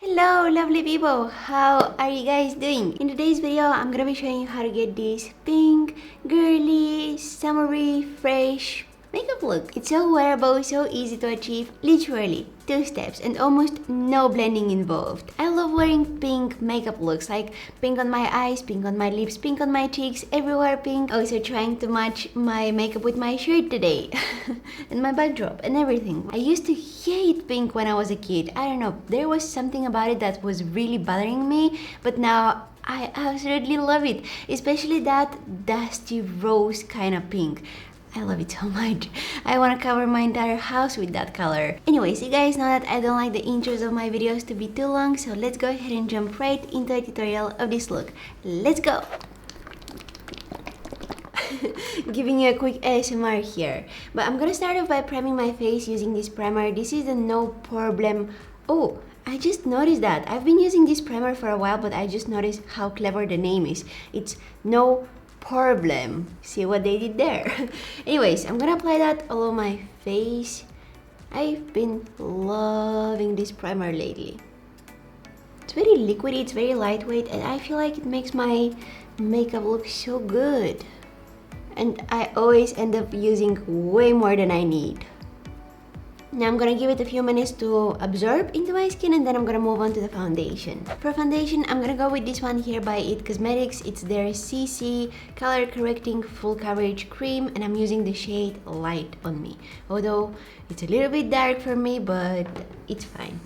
Hello lovely people, how are you guys doing? In today's video, I'm gonna be showing you how to get this pink, girly, summery, fresh makeup look. It's so wearable, so easy to achieve, literally 2 steps and almost no blending involved. I love wearing pink makeup looks, like pink on my eyes, pink on my lips, pink on my cheeks, everywhere pink. Also trying to match my makeup with my shirt today and my backdrop and everything. I used to hate pink when I was a kid. I don't know, there was something about it that was really bothering me, but now I absolutely love it, especially that dusty rose kind of pink. I love it so much. I want to cover my entire house with that color. Anyways, you guys know that I don't like the intros of my videos to be too long, so let's go ahead and jump right into a tutorial of this look. Let's go! Giving you a quick ASMR here. But I'm gonna start off by priming my face using this primer. This is the No Problem. Oh, I just noticed that. I've been using this primer for a while, but I just noticed how clever the name is. It's No Problem. See what they did there? Anyways, I'm gonna apply that all over my face. I've been loving this primer lately. It's very liquidy, it's very lightweight, and I feel like it makes my makeup look so good. And I always end up using way more than I need. Now I'm gonna give it a few minutes to absorb into my skin, and then I'm gonna move on to the foundation. For foundation, I'm gonna go with this one here by It Cosmetics. It's their CC Color Correcting Full Coverage Cream, and I'm using the shade Light on me. Although it's a little bit dark for me, but it's fine.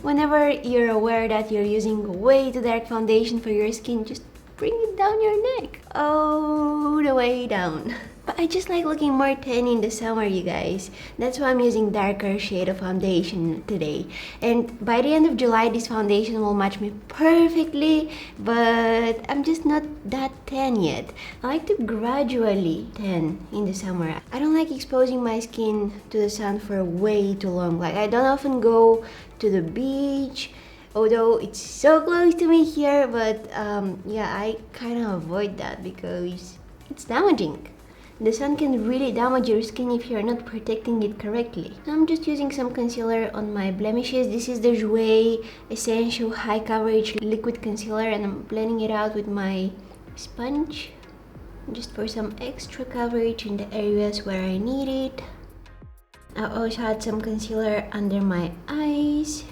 Whenever you're aware that you're using way too dark foundation for your skin, just bring it down your neck, all the way down. But I just like looking more tan in the summer, you guys. That's why I'm using darker shade of foundation today. And by the end of July, this foundation will match me perfectly, but I'm just not that tan yet. I like to gradually tan in the summer. I don't like exposing my skin to the sun for way too long. Like, I don't often go to the beach, although it's so close to me here, but yeah, I kind of avoid that because it's damaging. The sun can really damage your skin if you're not protecting it correctly. So I'm just using some concealer on my blemishes. This is the Yayy Essential High Coverage Liquid Concealer, and I'm blending it out with my sponge just for some extra coverage in the areas where I need it. I also add some concealer under my eyes.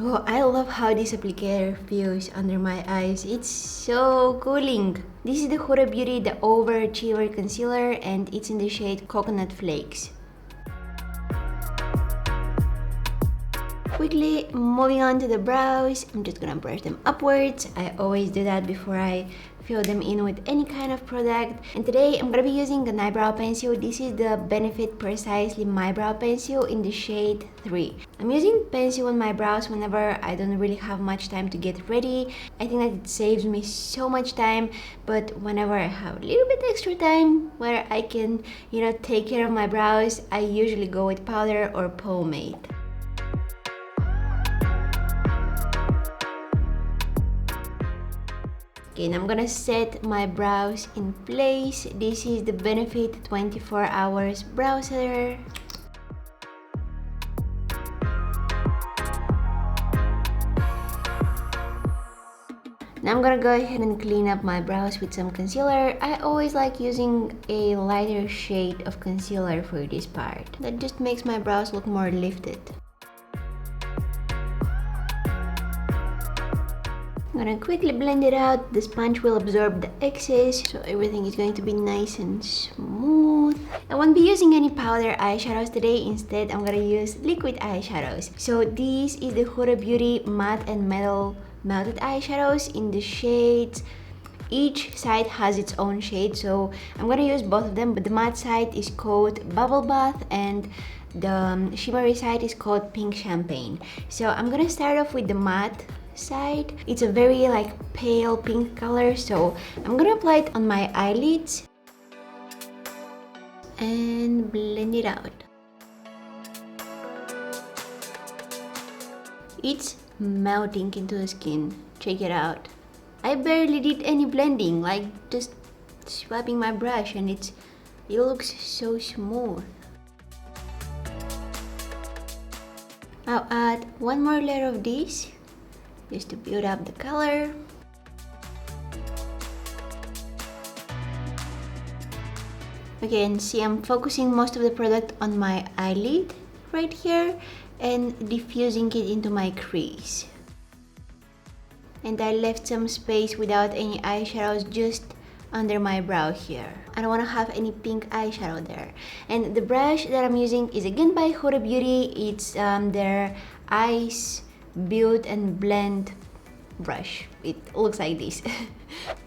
Oh, I love how this applicator feels under my eyes. It's so cooling. This is the Huda Beauty The Overachiever Concealer, and it's in the shade Coconut Flakes. Quickly moving on to the brows, I'm just gonna brush them upwards. I always do that before I fill them in with any kind of product. And today I'm gonna be using an eyebrow pencil. This is the Benefit Precisely My Brow Pencil in the shade 3. I'm using pencil on my brows whenever I don't really have much time to get ready. I think that it saves me so much time, but whenever I have a little bit extra time where I can, take care of my brows, I usually go with powder or pomade. And I'm gonna set my brows in place. This is the Benefit 24 Hours Brow Setter. Now I'm gonna go ahead and clean up my brows with some concealer. I always like using a lighter shade of concealer for this part. That just makes my brows look more lifted. I'm gonna quickly blend it out. The sponge will absorb the excess, so everything is going to be nice and smooth. I won't be using any powder eyeshadows today. Instead, I'm gonna use liquid eyeshadows. So this is the Huda Beauty Matte and Metal Melted Eyeshadows in the shades. Each side has its own shade, so I'm gonna use both of them, but the matte side is called Bubble Bath and the shimmery side is called Pink Champagne. So I'm gonna start off with the matte side. It's a very pale pink color, so I'm gonna apply it on my eyelids and blend it out. It's melting into the skin. Check it out. I barely did any blending, just swapping my brush, and it's It looks so smooth. I'll add one more layer of this just to build up the color. Okay, and see, I'm focusing most of the product on my eyelid right here and diffusing it into my crease. And I left some space without any eyeshadows just under my brow here. I don't want to have any pink eyeshadow there. And the brush that I'm using is again by Huda Beauty. It's their Ice Build and Blend brush. It looks like this.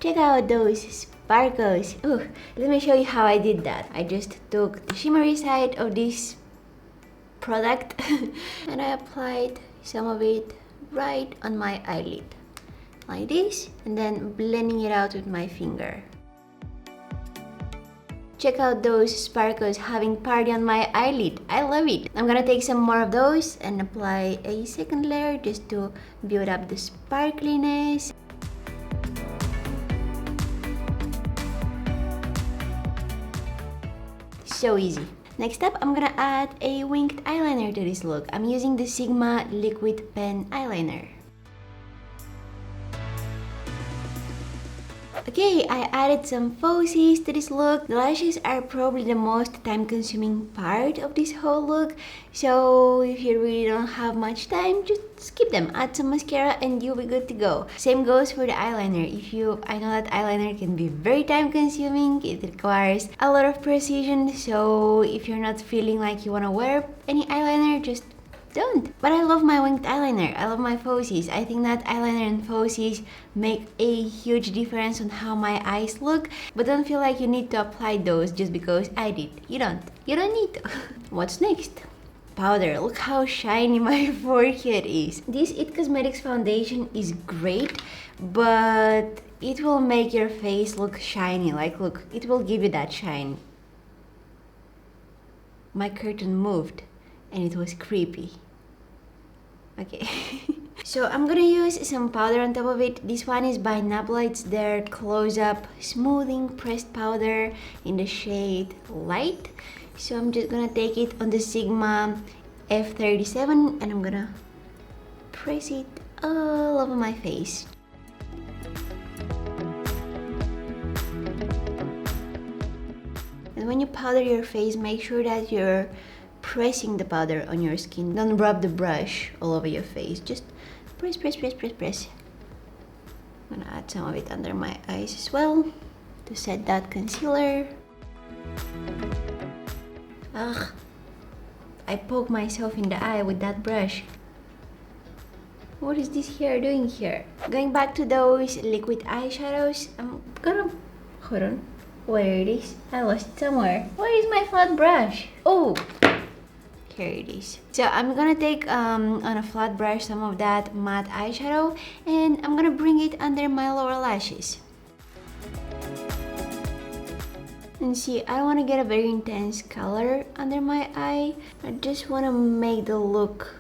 Check out those sparkles. Ooh, let me show you how I did that. I just took the shimmery side of this product and I applied some of it right on my eyelid. Like this, and then blending it out with my finger. Check out those sparkles having party on my eyelid. I love it. I'm gonna take some more of those and apply a second layer just to build up the sparkliness. So easy. Next up, I'm gonna add a winged eyeliner to this look. I'm using the Sigma liquid pen eyeliner. Okay, I added some falsies to this look. The lashes are probably the most time-consuming part of this whole look, so if you really don't have much time, just skip them. Add some mascara and you'll be good to go. Same goes for the eyeliner. I know that eyeliner can be very time-consuming. It requires a lot of precision, so if you're not feeling like you want to wear any eyeliner, just don't. But I love my winged eyeliner. I love my falsies. I think that eyeliner and falsies make a huge difference on how my eyes look, but don't feel like you need to apply those just because I did. You don't need to. What's next? Powder. Look how shiny my forehead is. This IT Cosmetics foundation is great, but it will make your face look shiny. Like, look, it will give you that shine. My curtain moved and it was creepy. Okay. So I'm gonna use some powder on top of it. This one is by Nabla. It's their close-up smoothing pressed powder in the shade Light. So I'm just gonna take it on the Sigma F37 and I'm gonna press it all over my face. And when you powder your face, make sure that you're pressing the powder on your skin. Don't rub the brush all over your face. Just press, press, press, press, press. I'm gonna add some of it under my eyes as well to set that concealer. Ugh, I poked myself in the eye with that brush. What is this hair doing here? Going back to those liquid eyeshadows, I'm gonna... Hold on. Where it is? I lost it somewhere. Where is my flat brush? Oh! Here it is. So I'm gonna take on a flat brush some of that matte eyeshadow and I'm gonna bring it under my lower lashes. And see, I don't want to get a very intense color under my eye. I just want to make the look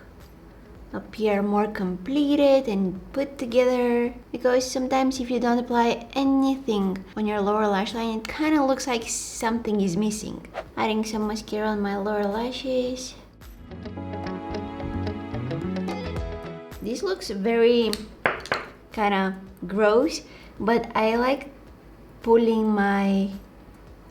appear more completed and put together, because sometimes if you don't apply anything on your lower lash line, it kind of looks like something is missing. Adding some mascara on my lower lashes. This looks very kind of gross, but I like pulling my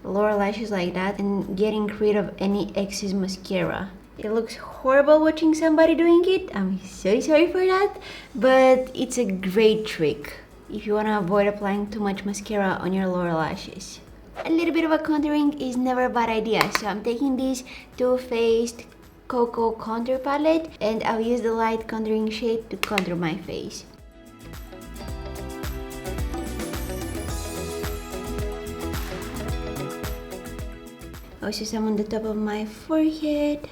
lower lashes like that and getting rid of any excess mascara. It looks horrible watching somebody doing it. I'm so sorry for that, but it's a great trick if you want to avoid applying too much mascara on your lower lashes. A little bit of a contouring is never a bad idea, so I'm taking this Too Faced Cocoa Contour Palette and I'll use the light contouring shade to contour my face. Also some on the top of my forehead.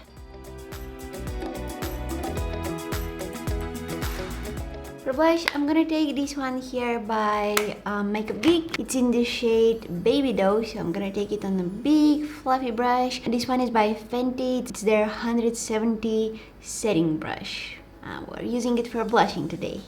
For blush, I'm gonna take this one here by Makeup Geek. It's in the shade Baby Doll, so I'm gonna take it on a big fluffy brush. And this one is by Fenty. It's their 170 setting brush. We're using it for blushing today.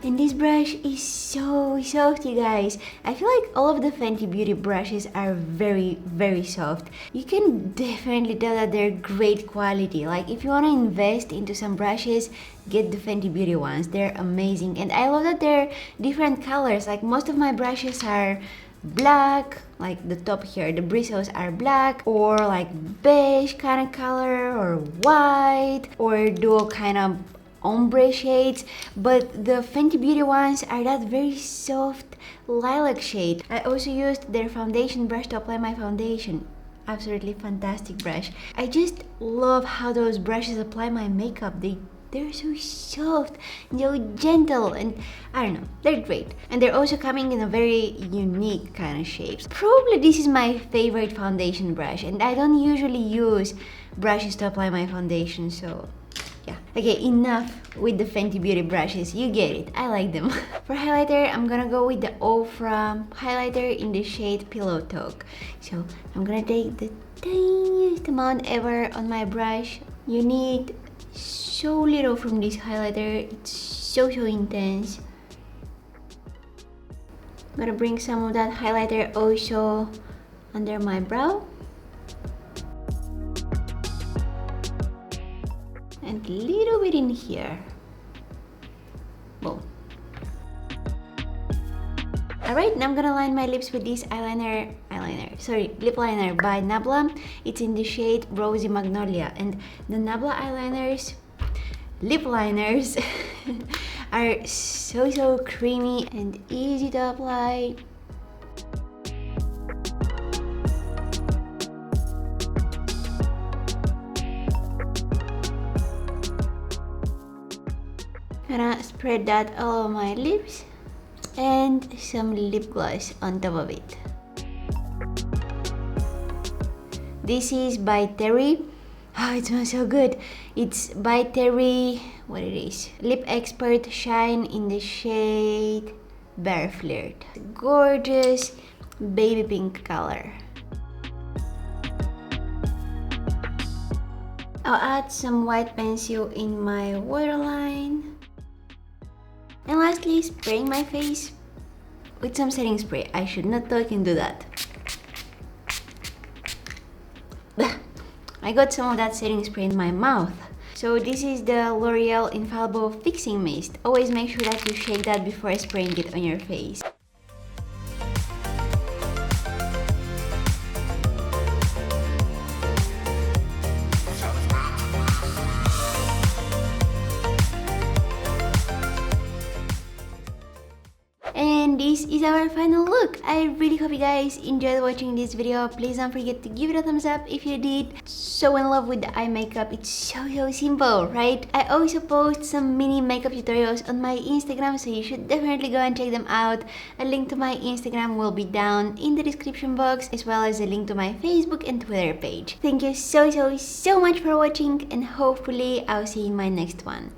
And And this brush is so soft, you guys. I feel like all of the Fenty Beauty brushes are very soft. You can definitely tell that they're great quality. Like if you want to invest into some brushes, get the Fenty Beauty ones. They're amazing. And I love that they're different colors. Like most of my brushes are black, like the top here, the bristles are black, or like beige kind of color, or white, or dual kind of ombre shades, but the Fenty Beauty ones are that very soft lilac shade. I also used their foundation brush to apply my foundation. Absolutely fantastic brush. I just love how those brushes apply my makeup. They're so soft and so gentle, and I don't know, they're great. And they're also coming in a very unique kind of shapes. Probably this is my favorite foundation brush, and I don't usually use brushes to apply my foundation, so yeah. Okay, enough with the Fenty Beauty brushes. You get it. I like them. For highlighter, I'm gonna go with the Ofra highlighter in the shade Pillow Talk. So I'm gonna take the tiniest amount ever on my brush. You need so little from this highlighter. It's so intense. I'm gonna bring some of that highlighter also under my brow. And a little bit in here. Boom. Alright, now I'm gonna line my lips with this lip liner by Nabla. It's in the shade Rosy Magnolia, and the Nabla lip liners are so creamy and easy to apply. Gonna spread that all over my lips and some lip gloss on top of it. This is by Terry. Oh, it smells so good. It's by Terry, what it is? Lip Expert Shine in the shade Bear Flirt. Gorgeous baby pink color. I'll add some white pencil in my waterline. And lastly, spraying my face with some setting spray. I should not talk and do that. I got some of that setting spray in my mouth. So this is the L'Oreal Infallible Fixing Mist. Always make sure that you shake that before spraying it on your face. And this is our final look. I really hope you guys enjoyed watching this video. Please don't forget to give it a thumbs up if you did. So in love with the eye makeup. It's so simple, right? I also post some mini makeup tutorials on my Instagram, so you should definitely go and check them out. A link to my Instagram will be down in the description box, as well as a link to my Facebook and Twitter page. Thank you so much for watching, and hopefully I'll see you in my next one.